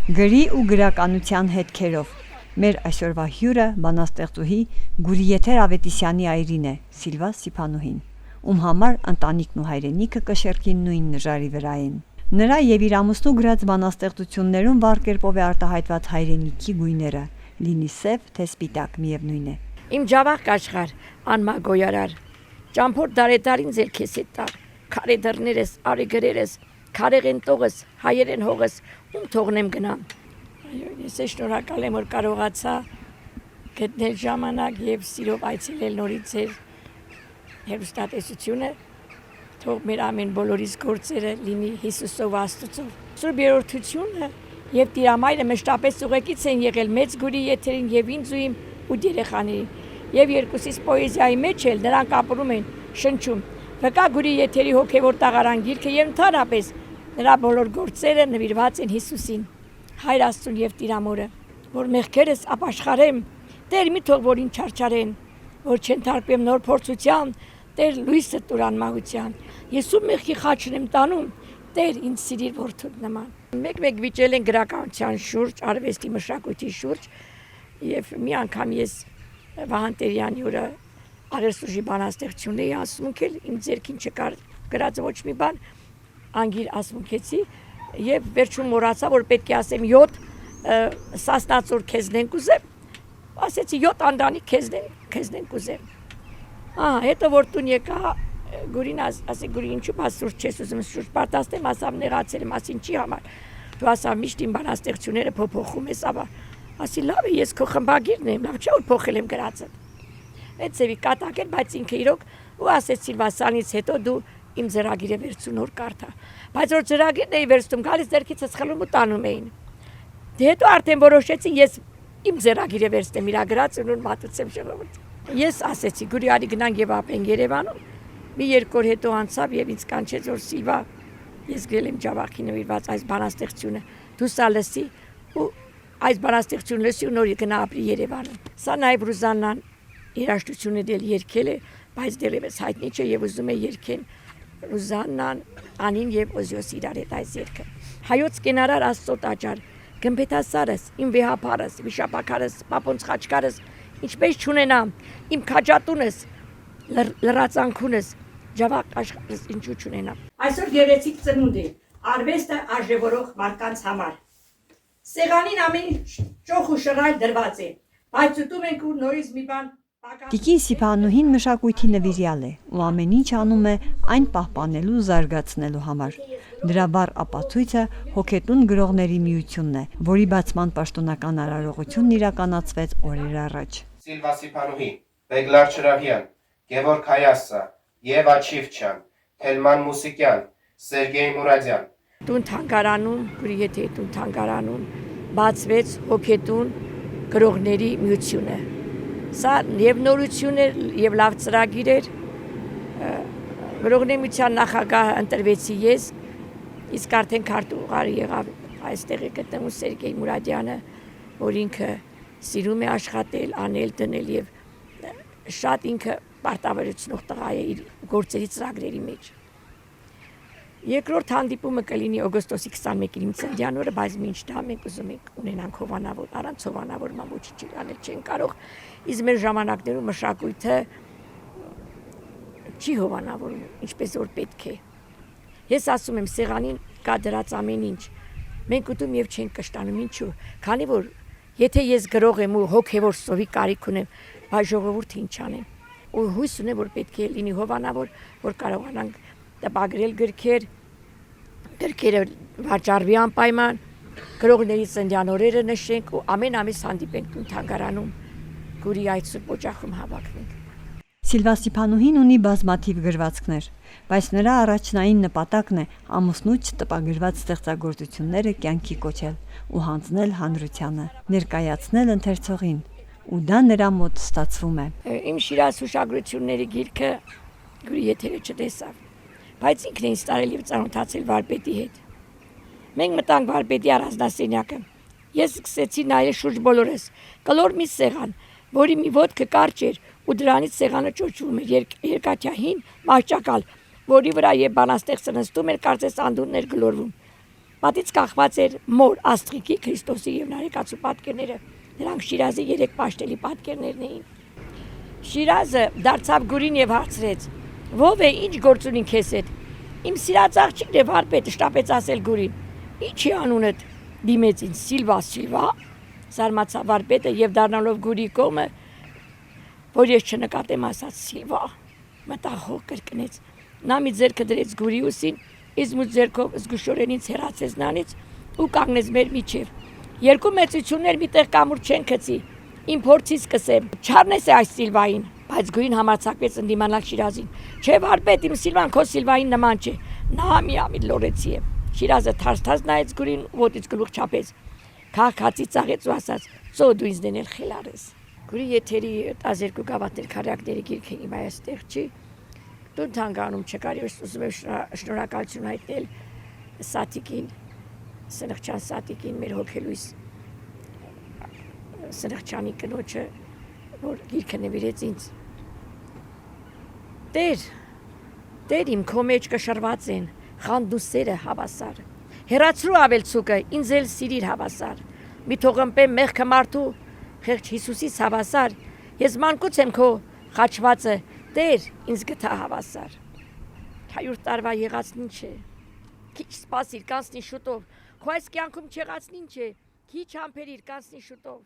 Գրի ու գրականության հետքերով մեր այսօրվա հյուրը բանաստեղծուհի Գուրիեթեր Ավետիսյանի այրին է Սիլվա Սիփանուհին, ում համար ընտանիքն ու հայրենիքը կշեռքին նույն նժարի վրա են։ Նրա եւ իր ամուսնու գրած բանաստեղծություններում վառ կերպով է արտահայտված հայրենիքի գույները, լինի սև թե սպիտակ միևնույն է։ Իմ ջավախ աշխարհ, անմա գոյարար, ճամփոր դարետարին ձեր քեզ հետար, քարե դռներս, արիգրերս, քարեղեն տողս, հայերեն հողս, ում թողնեմ գնամ։ Այո, ես շնորհակալ եմ, որ կարողացա գտնել ժամանակ եւ սիրով այցելել նորից ձեր հերոստատեսությունը, թող մեր ամեն բոլորիս գործերը լինի Հիսուսով Աստծո։ Սուրբ երրորդությունը եւ Տիրամայրը մշտապես ուղեկից են եղել մեծ գուրի եթերին եւ ինձ ու իմ ու երեխաներին։ Եվ երկուսից պոեզիայի մեջ էլ նրանք ապրում են շնչում։ Վկա գուրի եթերի հոգեվոր տաղարան գիրքը եւ ընդհանրապես նրա բոլոր գործերը նվիրված են Հիսուսին, Հայր Աստծուն եւ Տիրամորը, որ մեղքերս ապաշխարեմ, Տեր մի թող որին չարչարեն, որ չընթարկվեմ նոր փորձության, Տեր լույսը տուրան մահության։ Ես ում մեղքի խաչն եմ տանում, Տեր ինձ սիրիր որդուդ նման։ Մեկ-մեկ վիճել են գրականության շուրջ, արվեստի մշակույթի շուրջ, եւ մի անգամ ես Վահան Տերյանի օրը Արեստուժի բանաստեղծությունն էի ասմունքել, իմ ձեռքին չկար գրած ոչ մի բան, անգիր ասմունքեցի եւ վերջում մոռացա, որ պետք է ասեմ 7 սասնացոր քեզնեն կուզեմ, ասեցի 7 անդանի քեզնեն կուզեմ։ Հետո որ տուն եկա Գուրին ասի Գուրի ինչու բասուրջ չես ուզում շուրջ պատասխանեմ, ասամ նեղացել եմ, ասին չի համար։ Դու ասա միշտ իմ բանաստեղծությունները փոփոխում ես, ապա ասի լավ է, ես քո խմբագիրն եմ, լավ չէ որ փոխել եմ գրածը։ Այդ ծեվի կատակել, բայց ինքը իրոք ու ասեցի Վասանից հետո դու իմ ծրագիրը վերցու նոր կարդա։ Բայց որ ծրագիրն էի վերցնում, գալիս ձեռքիցս խլում ու տանում էին։ Դե հետո արդեն որոշեցի ես իմ ծրագիրը վերցնեմ, իրա գրածն ու մատուցեմ ժողովրդին։ Ես ասեցի Գուրի արի գնանք եւ ապեն Երևանում։ Մի երկու օր հետո անցավ եւ ինձ կանչեց որ Սիլվա, ես գրել եմ ջավախի նվիրված այս բանաստեղծությունը։ Դու սա լսի ու այս բանաստեղծությունը լսի ու նորից գնա ապրի Երևանում։ Սա նաեւ Ռուզաննան երաժշտությունը դել երգել է, բայց դեռևս հայտնի չէ եւ ուզում է երգեն Ռուզաննան, Անին եւ Օզիոս իրար հետ այս երգը։ Հայոց կենարար Աստծո տաճար, գմբեթասարս, իմ վեհապարս, վիշապակարս, պապոնց խաչկարս, ինչպես չունենամ, իմ քաջատունս, լրացանքունս, ջավախ աշխարհս ինչու չունենամ։ Այսօր գեղեցիկ ծնունդ է, արվեստը արժևորող մարդկանց համար։ Սեղանին ամեն ճոխ ու շռայլ դրված է, բայց ուտում ենք ու նորից մի բան Տիկին Սիփանուհին մշակույթի նվիրյալ է ու ամեն ինչ անում է այն պահպանելու ու զարգացնելու համար։ Դրա բառ ապացույցը հոգետուն գրողների միությունն է, որի բացման պաշտոնական արարողությունն իրականացվեց օրեր առաջ։ Սիլվա Սիփանուհին, Բեգլար Չրահյան, Գևորգ Հայասսա, Եվա Չիվչյան, Թելման Մուսիկյան, Սերգեյ Մուրադյան։ Տուն թանգարանում, Գուրիեթերի տուն թանգարանում բացվեց հոգետուն գրողների միությունը։ Սա եւ նորություն էր եւ լավ ծրագիր էր։ Գրողների միության նախագահը ընտրվեցի ես, իսկ արդեն քարտուղար եղավ այստեղի գտնվում Սերգեյ Մուրադյանը, որ ինքը սիրում է աշխատել, անել, դնել եւ շատ ինքը պարտավորությունող տղա է իր գործերի ծրագրերի մեջ։ Երկրորդ հանդիպումը կլինի օգոստոսի 21-ին իմ ծննդյան օրը, բայց մինչ դա մենք ուզում ենք ունենանք հովանավոր, առանց հովանավորման ոչինչ անել չեն կարող։ Իսկ մեր ժամանակներում մշակույթը չի հովանավորում, ինչպես որ պետք է։ Ես ասում եմ սեղանին կա դրած ամեն ինչ։ Մենք ուտում եւ չենք կշտանում, ինչու։ Քանի որ եթե ես գրող եմ ու հոգեվոր սովի կարիք ունեմ, բայց ժողովուրդը ինչ անեն։ Ու հույս ունեմ որ պետք է լինի հովանավոր, որ կարողանանք տպագրել գրքերը վաճառվի անպայման, գրողների ծննդյան օրերը նշենք ու ամեն ամիս հանդիպենք թանգարանում, Գուրի այդ սուրբ օջախում հավաքվենք։ Սիլվա Սիփանուհին ունի բազմաթիվ գրվածքներ, բայց նրա առաջնային նպատակն է ամուսնու չտպագրված ստեղծագործությունները կյանքի կոչել ու հանձնել հանրությանը, ներկայացնել ընթերցողին, ու դա նրա մոտ ստացվում է։ Իմ շիրած հուշագրությունների գիրքը Գուրիեթերը չտեսավ, բայց ինքն է ինձ տարել եւ ծանոթացել վարպետի հետ։ Մենք մտանք վարպետի առանձնասենյակը։ Ես սկսեցի նայել շուրջ բոլորս, կլոր մի սեղան, որի մի ոտքը կարճ էր ու դրանից սեղանը ճոճվում էր երկաթյա հին մահճակալ, որի վրա եւ բանաստեղծը նստում էր, կարծես անդուններ գլորվում։ Պատից կախված էր մոր Աստղիկի Քրիստոսի եւ Նարեկացու պատկերները։ Նրանք Շիրազի 3 պաշտելի պատկերներն էին։ Շիրազը դարձավ գուրին եւ հարցրեց. «Ո՞վ է, ինչ գործ ունին քեզ հետ»։ «Իմ սիրած աղջիկն է վարպետը», շտապեց ասել գուրին։ «Ի՞նչ է անունդ»։ Դիմեց ինձ Սիլվա։ Զարմացավ վարպետը եւ դառնալով գուրի կողմը, որ ես չնկատեմ, ասաց Սիլվա։ Մտախոհ կրկնեց։ Նա մի ձեռքը դրեց գուրի ուսին, իսկ մյուս ձեռքով զգուշորեն ինձ հեռացեց նրանից ու կանգնեց մեր միջև։ Երկու մեծություններ միտեղ կամուր չեն գցի։ Իմ փորձից սկսեմ։ Չառնես է այս Սիլվային, բայց գուրին համարձակվեց ընդդիմանալ Շիրազին։ Չէ, վարպետ, իմ Սիլվան քո Սիլվային նման չէ։ Նա միամիտ լորեցի է։ Շիրազը թարս նայեց գուրին, ոտից գլուխ չափեց։ Քաղաքացի ծաղեց ու ասաց. «Ծո դու ինձ դնել խելարես»։ Գուրի եթերի 12 գավաթներ քարյակների գիրքը իմ այստեղ չի։ Դու թանգանում չկարի, ուզում եմ շնորհակալություն հայտնել Սատիկին, Սնխչյան Սատիկին, մեր հոգելույս Սնխչյանի կնոջը, որ գիրքը նվիրեց ինձ։ Տեր իմ քո մեջ կշռված են խանդու սերը հավասար։ Հեռացրու ավելցուկը, ինձ էլ սիրիր հավասար։ Մի թողմպեմ մեղքը մարդու խեղճ Հիսուսից հավասար։ Ես մանկուց եմ քո խաչվածը, Տեր ինձ գտա հավասար։ 100 տարվա եղածն ինչ է։ Քիչ սպասիր, կանցնի շուտով։ Քո այս կյանքում չեղածն ինչ է։ Քիչ համբերիր, կանցնի շուտով։